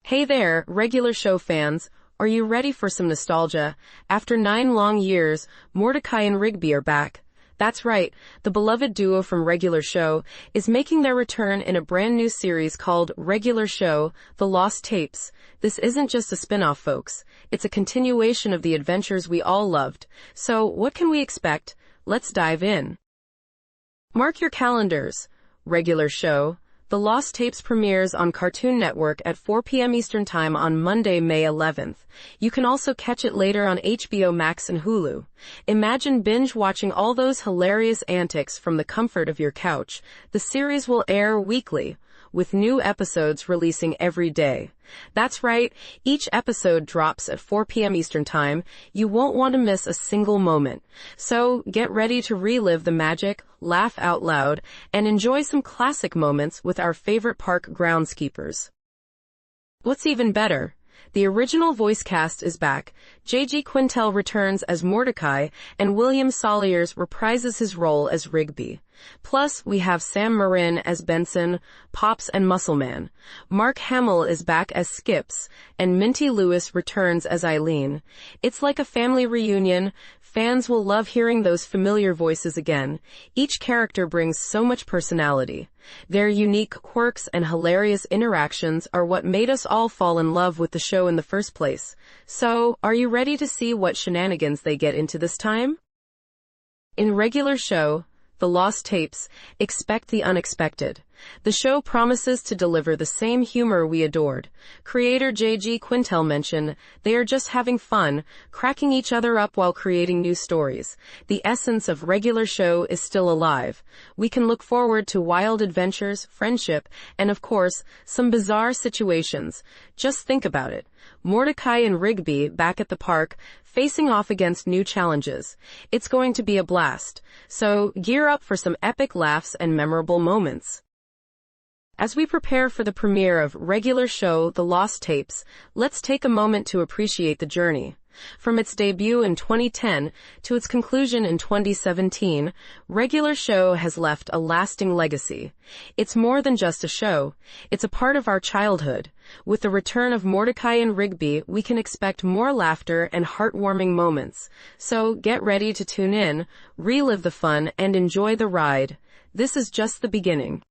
Hey there, regular show fans. Are you ready for some nostalgia? After 9 long years, Mordecai and Rigby are back. That's right, the beloved duo from Regular Show is making their return in a brand new series called Regular Show, The Lost Tapes. This isn't just a spin-off, folks. It's a continuation of the adventures we all loved. So, what can we expect? Let's dive in. Mark your calendars. Regular Show, The Lost Tapes premieres on Cartoon Network at 4 p.m. Eastern Time on Monday, May 11th. You can also catch it later on HBO Max and Hulu. Imagine binge-watching all those hilarious antics from the comfort of your couch. The series will air weekly, with new episodes releasing every day. That's right, each episode drops at 4 p.m. Eastern Time. You won't want to miss a single moment. So, get ready to relive the magic, laugh out loud, and enjoy some classic moments with our favorite park groundskeepers. What's even better? The original voice cast is back. J.G. Quintel returns as Mordecai, and William Salyers reprises his role as Rigby. Plus, we have Sam Marin as Benson, Pops and Muscleman. Mark Hamill is back as Skips, and Minty Lewis returns as Eileen. It's like a family reunion. Fans will love hearing those familiar voices again. Each character brings so much personality. Their unique quirks and hilarious interactions are what made us all fall in love with the show in the first place. So, are you ready to see what shenanigans they get into this time? In Regular Show, The Lost Tapes, expect the unexpected. The show promises to deliver the same humor we adored. Creator J.G. Quintel mentioned, they are just having fun, cracking each other up while creating new stories. The essence of Regular Show is still alive. We can look forward to wild adventures, friendship, and of course, some bizarre situations. Just think about it. Mordecai and Rigby back at the park, facing off against new challenges. It's going to be a blast. So, gear up for some epic laughs and memorable moments. As we prepare for the premiere of Regular Show, The Lost Tapes, let's take a moment to appreciate the journey. From its debut in 2010 to its conclusion in 2017, Regular Show has left a lasting legacy. It's more than just a show. It's a part of our childhood. With the return of Mordecai and Rigby, we can expect more laughter and heartwarming moments. So get ready to tune in, relive the fun, and enjoy the ride. This is just the beginning.